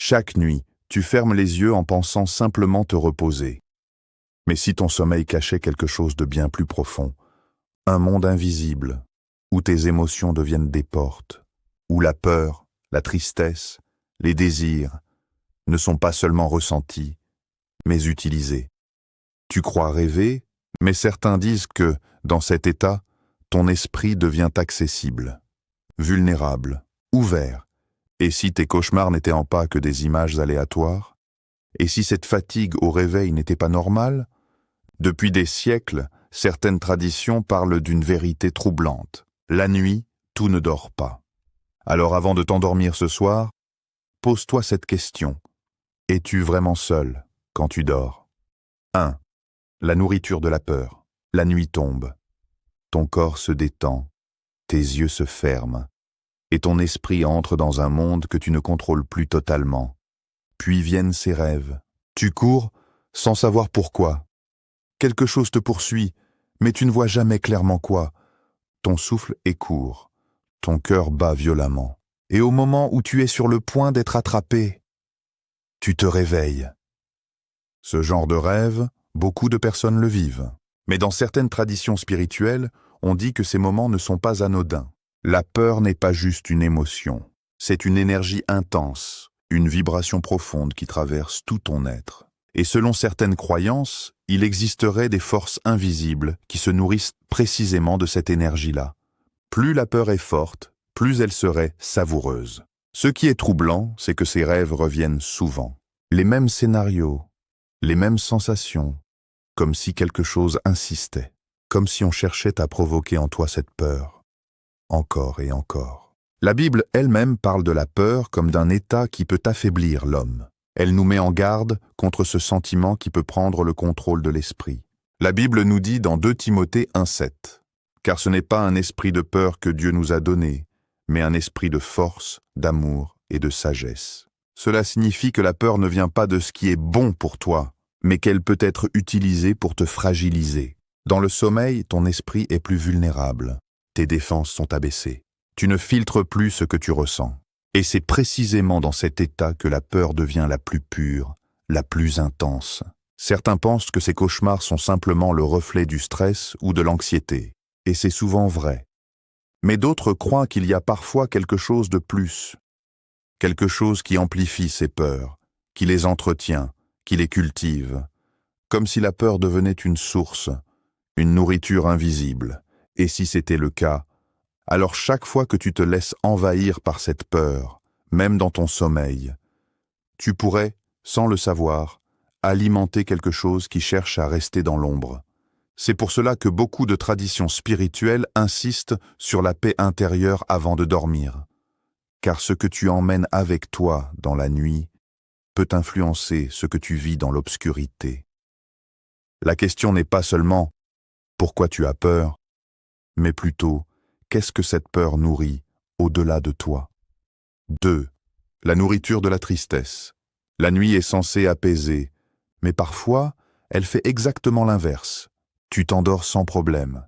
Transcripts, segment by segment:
Chaque nuit, tu fermes les yeux en pensant simplement te reposer. Mais si ton sommeil cachait quelque chose de bien plus profond, un monde invisible, où tes émotions deviennent des portes, où la peur, la tristesse, les désirs ne sont pas seulement ressentis, mais utilisés. Tu crois rêver, mais certains disent que, dans cet état, ton esprit devient accessible, vulnérable, ouvert. Et si tes cauchemars n'étaient pas que des images aléatoires? Et si cette fatigue au réveil n'était pas normale? Depuis des siècles, certaines traditions parlent d'une vérité troublante. La nuit, tout ne dort pas. Alors avant de t'endormir ce soir, pose-toi cette question. Es-tu vraiment seul quand tu dors? 1. La nourriture de la peur. La nuit tombe. Ton corps se détend, tes yeux se ferment, et ton esprit entre dans un monde que tu ne contrôles plus totalement. Puis viennent ces rêves. Tu cours sans savoir pourquoi. Quelque chose te poursuit, mais tu ne vois jamais clairement quoi. Ton souffle est court, ton cœur bat violemment. Et au moment où tu es sur le point d'être attrapé, tu te réveilles. Ce genre de rêve, beaucoup de personnes le vivent. Mais dans certaines traditions spirituelles, on dit que ces moments ne sont pas anodins. La peur n'est pas juste une émotion, c'est une énergie intense, une vibration profonde qui traverse tout ton être. Et selon certaines croyances, il existerait des forces invisibles qui se nourrissent précisément de cette énergie-là. Plus la peur est forte, plus elle serait savoureuse. Ce qui est troublant, c'est que ces rêves reviennent souvent. Les mêmes scénarios, les mêmes sensations, comme si quelque chose insistait, comme si on cherchait à provoquer en toi cette peur, encore et encore. La Bible elle-même parle de la peur comme d'un état qui peut affaiblir l'homme. Elle nous met en garde contre ce sentiment qui peut prendre le contrôle de l'esprit. La Bible nous dit dans 2 Timothée 1,7 « Car ce n'est pas un esprit de peur que Dieu nous a donné, mais un esprit de force, d'amour et de sagesse. » Cela signifie que la peur ne vient pas de ce qui est bon pour toi, mais qu'elle peut être utilisée pour te fragiliser. Dans le sommeil, ton esprit est plus vulnérable. Tes défenses sont abaissées. Tu ne filtres plus ce que tu ressens. Et c'est précisément dans cet état que la peur devient la plus pure, la plus intense. Certains pensent que ces cauchemars sont simplement le reflet du stress ou de l'anxiété. Et c'est souvent vrai. Mais d'autres croient qu'il y a parfois quelque chose de plus. Quelque chose qui amplifie ces peurs, qui les entretient, qui les cultive. Comme si la peur devenait une source, une nourriture invisible. Et si c'était le cas, alors chaque fois que tu te laisses envahir par cette peur, même dans ton sommeil, tu pourrais, sans le savoir, alimenter quelque chose qui cherche à rester dans l'ombre. C'est pour cela que beaucoup de traditions spirituelles insistent sur la paix intérieure avant de dormir. Car ce que tu emmènes avec toi dans la nuit peut influencer ce que tu vis dans l'obscurité. La question n'est pas seulement « pourquoi tu as peur ?», mais plutôt « qu'est-ce que cette peur nourrit au-delà de toi ?» 2. La nourriture de la tristesse. La nuit est censée apaiser, mais parfois, elle fait exactement l'inverse. Tu t'endors sans problème.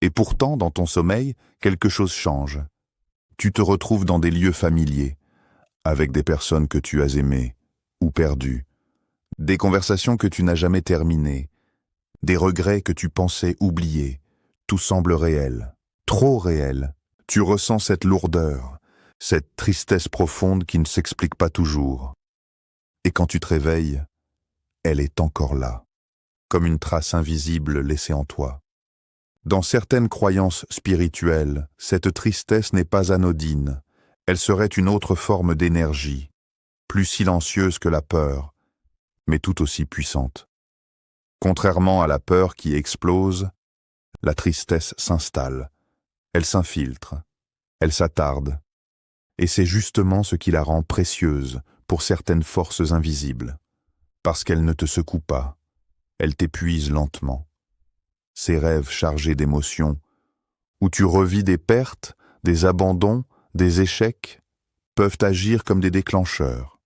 Et pourtant, dans ton sommeil, quelque chose change. Tu te retrouves dans des lieux familiers, avec des personnes que tu as aimées ou perdues, des conversations que tu n'as jamais terminées, des regrets que tu pensais oublier. Tout semble réel, trop réel. Tu ressens cette lourdeur, cette tristesse profonde qui ne s'explique pas toujours. Et quand tu te réveilles, elle est encore là, comme une trace invisible laissée en toi. Dans certaines croyances spirituelles, cette tristesse n'est pas anodine. Elle serait une autre forme d'énergie, plus silencieuse que la peur, mais tout aussi puissante. Contrairement à la peur qui explose, la tristesse s'installe, elle s'infiltre, elle s'attarde, et c'est justement ce qui la rend précieuse pour certaines forces invisibles, parce qu'elle ne te secoue pas, elle t'épuise lentement. Ces rêves chargés d'émotions, où tu revis des pertes, des abandons, des échecs, peuvent agir comme des déclencheurs,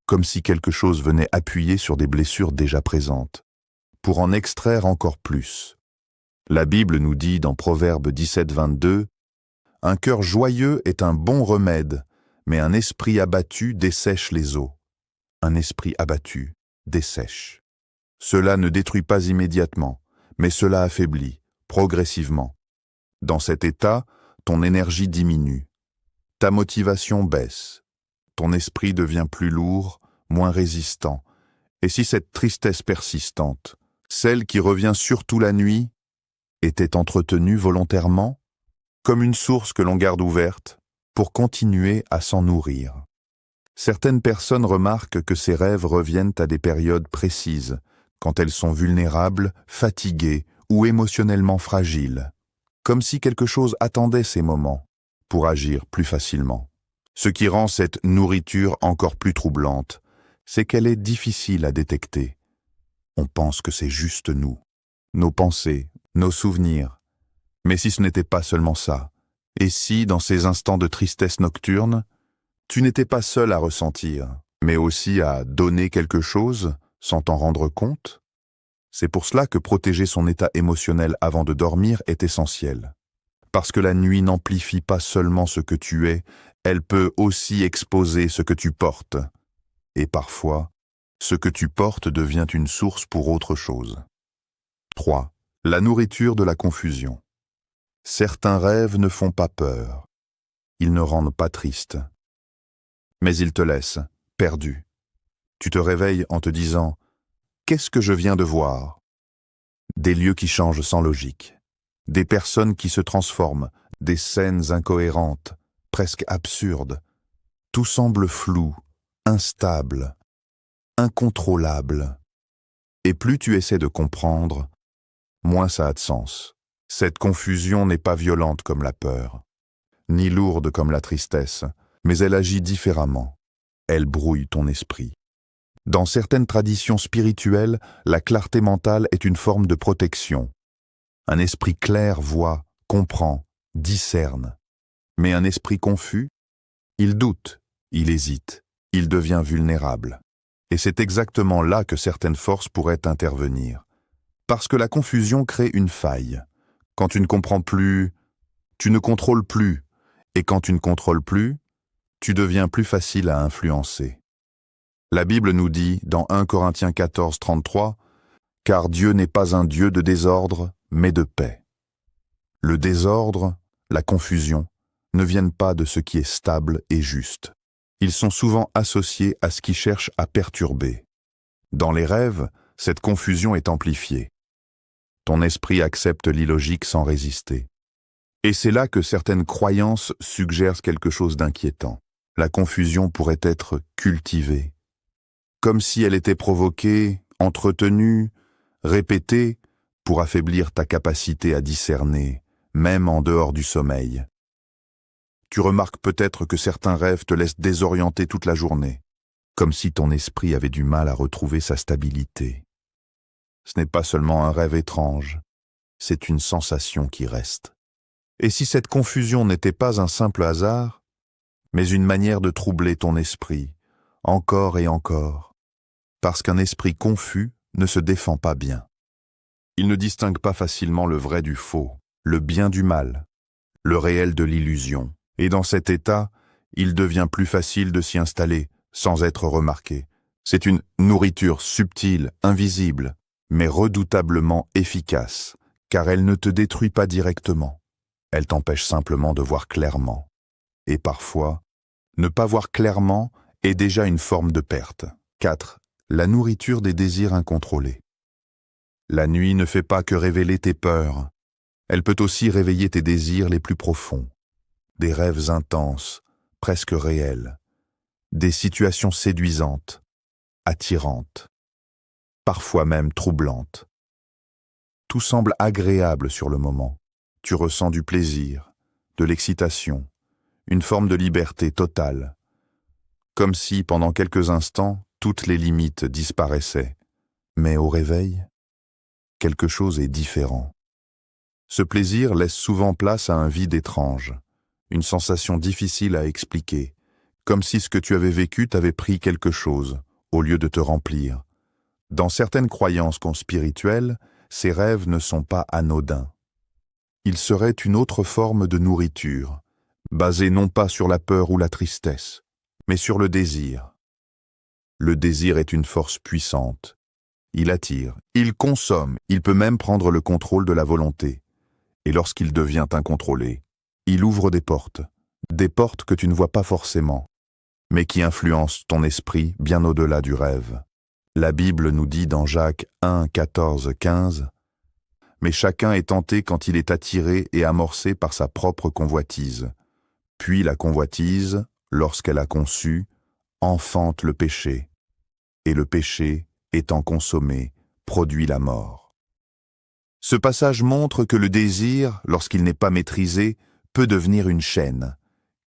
comme si quelque chose venait appuyer sur des blessures déjà présentes, pour en extraire encore plus. La Bible nous dit dans Proverbe 17-22, « Un cœur joyeux est un bon remède, mais un esprit abattu dessèche les eaux. » un esprit abattu dessèche. Cela ne détruit pas immédiatement, mais cela affaiblit, progressivement. Dans cet état, ton énergie diminue, ta motivation baisse, ton esprit devient plus lourd, moins résistant. Et si cette tristesse persistante, celle qui revient surtout la nuit, était entretenue volontairement, comme une source que l'on garde ouverte, pour continuer à s'en nourrir. Certaines personnes remarquent que ces rêves reviennent à des périodes précises, quand elles sont vulnérables, fatiguées ou émotionnellement fragiles, comme si quelque chose attendait ces moments pour agir plus facilement. Ce qui rend cette nourriture encore plus troublante, c'est qu'elle est difficile à détecter. On pense que c'est juste nous, nos pensées, nos souvenirs. Mais si ce n'était pas seulement ça, et si, dans ces instants de tristesse nocturne, tu n'étais pas seul à ressentir, mais aussi à donner quelque chose sans t'en rendre compte? C'est pour cela que protéger son état émotionnel avant de dormir est essentiel. Parce que la nuit n'amplifie pas seulement ce que tu es, elle peut aussi exposer ce que tu portes. Et parfois, ce que tu portes devient une source pour autre chose. 3. La nourriture de la confusion. Certains rêves ne font pas peur. Ils ne rendent pas triste. Mais ils te laissent, perdu. Tu te réveilles en te disant « Qu'est-ce que je viens de voir ?» Des lieux qui changent sans logique. Des personnes qui se transforment, des scènes incohérentes, presque absurdes. Tout semble flou, instable, incontrôlable. Et plus tu essaies de comprendre, moins ça a de sens. Cette confusion n'est pas violente comme la peur, ni lourde comme la tristesse, mais elle agit différemment. Elle brouille ton esprit. Dans certaines traditions spirituelles, la clarté mentale est une forme de protection. Un esprit clair voit, comprend, discerne. Mais un esprit confus, il doute, il hésite, il devient vulnérable. Et c'est exactement là que certaines forces pourraient intervenir. Parce que la confusion crée une faille. Quand tu ne comprends plus, tu ne contrôles plus. Et quand tu ne contrôles plus, tu deviens plus facile à influencer. La Bible nous dit, dans 1 Corinthiens 14, 33, « Car Dieu n'est pas un Dieu de désordre, mais de paix. » Le désordre, la confusion, ne viennent pas de ce qui est stable et juste. Ils sont souvent associés à ce qui cherche à perturber. Dans les rêves, cette confusion est amplifiée. Ton esprit accepte l'illogique sans résister. Et c'est là que certaines croyances suggèrent quelque chose d'inquiétant. La confusion pourrait être cultivée, comme si elle était provoquée, entretenue, répétée, pour affaiblir ta capacité à discerner, même en dehors du sommeil. Tu remarques peut-être que certains rêves te laissent désorienter toute la journée, comme si ton esprit avait du mal à retrouver sa stabilité. Ce n'est pas seulement un rêve étrange, c'est une sensation qui reste. Et si cette confusion n'était pas un simple hasard, mais une manière de troubler ton esprit, encore et encore, parce qu'un esprit confus ne se défend pas bien. Il ne distingue pas facilement le vrai du faux, le bien du mal, le réel de l'illusion. Et dans cet état, il devient plus facile de s'y installer sans être remarqué. C'est une nourriture subtile, invisible, mais redoutablement efficace, car elle ne te détruit pas directement. Elle t'empêche simplement de voir clairement. Et parfois, ne pas voir clairement est déjà une forme de perte. 4. La nourriture des désirs incontrôlés. La nuit ne fait pas que révéler tes peurs. Elle peut aussi réveiller tes désirs les plus profonds. Des rêves intenses, presque réels. Des situations séduisantes, attirantes, parfois même troublantes. Tout semble agréable sur le moment. Tu ressens du plaisir, de l'excitation, une forme de liberté totale. Comme si, pendant quelques instants, toutes les limites disparaissaient. Mais au réveil, quelque chose est différent. Ce plaisir laisse souvent place à un vide étrange, une sensation difficile à expliquer, comme si ce que tu avais vécu t'avait pris quelque chose, au lieu de te remplir. Dans certaines croyances spirituelles, ces rêves ne sont pas anodins. Ils seraient une autre forme de nourriture, basée non pas sur la peur ou la tristesse, mais sur le désir. Le désir est une force puissante. Il attire, il consomme, il peut même prendre le contrôle de la volonté. Et lorsqu'il devient incontrôlé, il ouvre des portes que tu ne vois pas forcément, mais qui influencent ton esprit bien au-delà du rêve. La Bible nous dit dans Jacques 1, 14, 15 « Mais chacun est tenté quand il est attiré et amorcé par sa propre convoitise. Puis la convoitise, lorsqu'elle a conçu, enfante le péché. Et le péché, étant consommé, produit la mort. » Ce passage montre que le désir, lorsqu'il n'est pas maîtrisé, peut devenir une chaîne,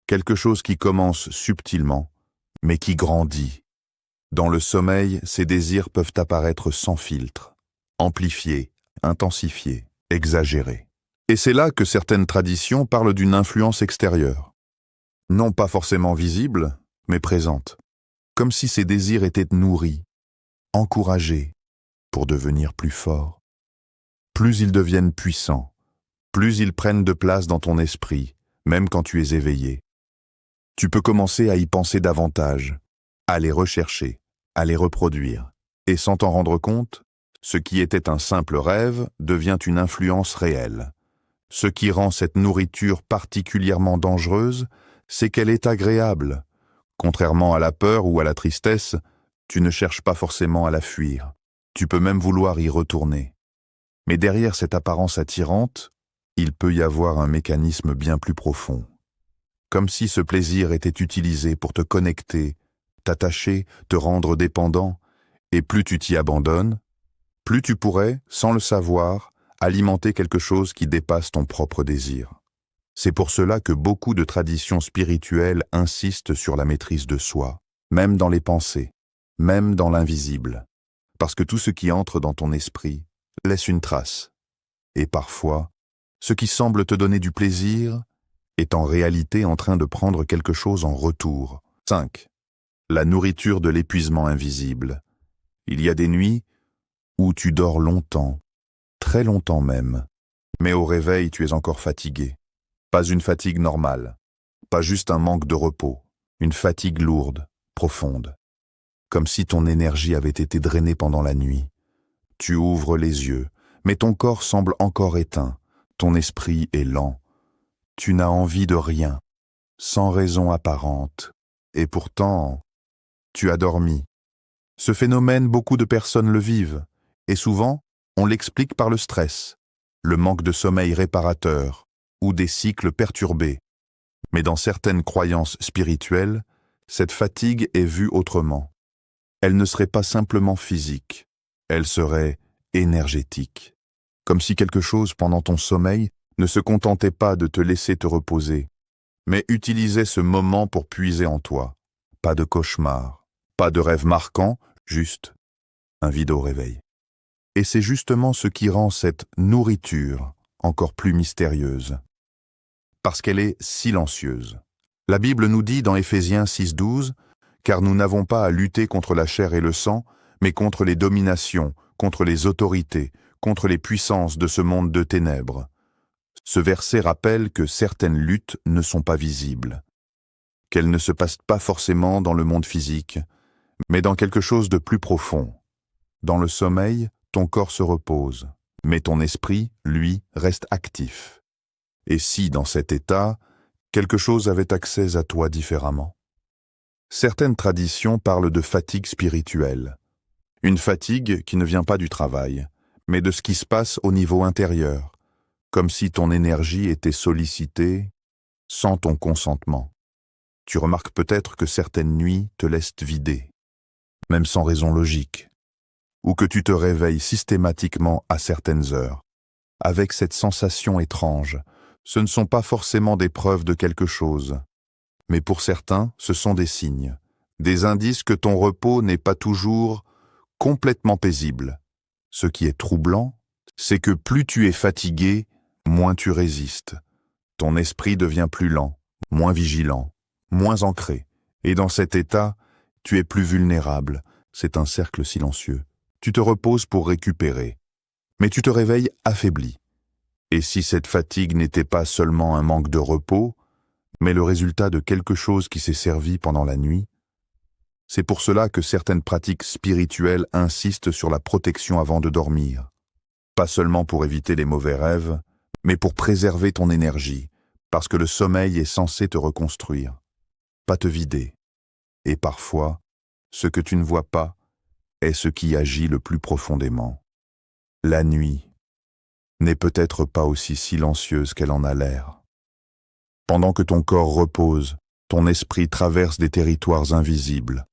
quelque chose qui commence subtilement, mais qui grandit. Dans le sommeil, ces désirs peuvent apparaître sans filtre, amplifiés, intensifiés, exagérés. Et c'est là que certaines traditions parlent d'une influence extérieure. Non pas forcément visible, mais présente. Comme si ces désirs étaient nourris, encouragés, pour devenir plus forts. Plus ils deviennent puissants, plus ils prennent de place dans ton esprit, même quand tu es éveillé. Tu peux commencer à y penser davantage, à les rechercher, à les reproduire. Et sans t'en rendre compte, ce qui était un simple rêve devient une influence réelle. Ce qui rend cette nourriture particulièrement dangereuse, c'est qu'elle est agréable. Contrairement à la peur ou à la tristesse, tu ne cherches pas forcément à la fuir. Tu peux même vouloir y retourner. Mais derrière cette apparence attirante, il peut y avoir un mécanisme bien plus profond. Comme si ce plaisir était utilisé pour te connecter, t'attacher, te rendre dépendant, et plus tu t'y abandonnes, plus tu pourrais, sans le savoir, alimenter quelque chose qui dépasse ton propre désir. C'est pour cela que beaucoup de traditions spirituelles insistent sur la maîtrise de soi, même dans les pensées, même dans l'invisible, parce que tout ce qui entre dans ton esprit laisse une trace. Et parfois, ce qui semble te donner du plaisir est en réalité en train de prendre quelque chose en retour. 5. La nourriture de l'épuisement invisible. Il y a des nuits où tu dors longtemps, très longtemps même, mais au réveil tu es encore fatigué. Pas une fatigue normale, pas juste un manque de repos, une fatigue lourde, profonde. Comme si ton énergie avait été drainée pendant la nuit. Tu ouvres les yeux, mais ton corps semble encore éteint, ton esprit est lent. Tu n'as envie de rien, sans raison apparente, et pourtant, tu as dormi. Ce phénomène, beaucoup de personnes le vivent, et souvent, on l'explique par le stress, le manque de sommeil réparateur, ou des cycles perturbés. Mais dans certaines croyances spirituelles, cette fatigue est vue autrement. Elle ne serait pas simplement physique, elle serait énergétique. Comme si quelque chose pendant ton sommeil ne se contentait pas de te laisser te reposer, mais utilisait ce moment pour puiser en toi. Pas de cauchemar, pas de rêve marquant, juste un vide au réveil. Et c'est justement ce qui rend cette nourriture encore plus mystérieuse. Parce qu'elle est silencieuse. La Bible nous dit dans Éphésiens 6,12 « Car nous n'avons pas à lutter contre la chair et le sang, mais contre les dominations, contre les autorités, contre les puissances de ce monde de ténèbres. » Ce verset rappelle que certaines luttes ne sont pas visibles, qu'elles ne se passent pas forcément dans le monde physique, mais dans quelque chose de plus profond. Dans le sommeil, ton corps se repose, mais ton esprit, lui, reste actif. Et si, dans cet état, quelque chose avait accès à toi différemment? Certaines traditions parlent de fatigue spirituelle. Une fatigue qui ne vient pas du travail, mais de ce qui se passe au niveau intérieur, comme si ton énergie était sollicitée sans ton consentement. Tu remarques peut-être que certaines nuits te laissent vider, même sans raison logique, ou que tu te réveilles systématiquement à certaines heures, avec cette sensation étrange. Ce ne sont pas forcément des preuves de quelque chose, mais pour certains, ce sont des signes, des indices que ton repos n'est pas toujours complètement paisible. Ce qui est troublant, c'est que plus tu es fatigué, moins tu résistes. Ton esprit devient plus lent, moins vigilant, moins ancré. Et dans cet état, tu es plus vulnérable. C'est un cercle silencieux. Tu te reposes pour récupérer, mais tu te réveilles affaibli. Et si cette fatigue n'était pas seulement un manque de repos, mais le résultat de quelque chose qui s'est servi pendant la nuit, C'est pour cela que certaines pratiques spirituelles insistent sur la protection avant de dormir. Pas seulement pour éviter les mauvais rêves, mais pour préserver ton énergie, parce que le sommeil est censé te reconstruire, pas te vider. Et parfois, ce que tu ne vois pas est ce qui agit le plus profondément. La nuit n'est peut-être pas aussi silencieuse qu'elle en a l'air. Pendant que ton corps repose, ton esprit traverse des territoires invisibles,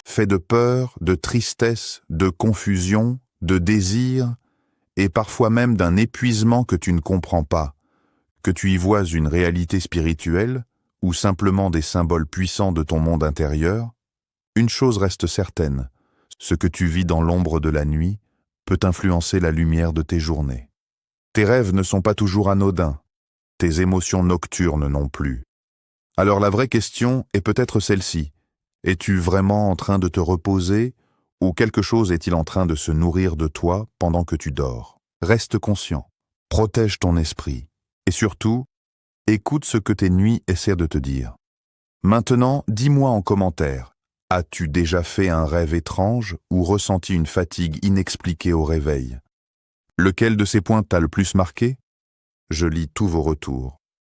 fait de peur, de tristesse, de confusion, de désir, et parfois même d'un épuisement que tu ne comprends pas, que tu y vois une réalité spirituelle ou simplement des symboles puissants de ton monde intérieur, une chose reste certaine, ce que tu vis dans l'ombre de la nuit peut influencer la lumière de tes journées. Tes rêves ne sont pas toujours anodins, tes émotions nocturnes non plus. Alors la vraie question est peut-être celle-ci. Es-tu vraiment en train de te reposer ou quelque chose est-il en train de se nourrir de toi pendant que tu dors? Reste conscient, protège ton esprit et surtout, écoute ce que tes nuits essaient de te dire. Maintenant, dis-moi en commentaire, as-tu déjà fait un rêve étrange ou ressenti une fatigue inexpliquée au réveil? Lequel de ces points t'a le plus marqué? Je lis tous vos retours.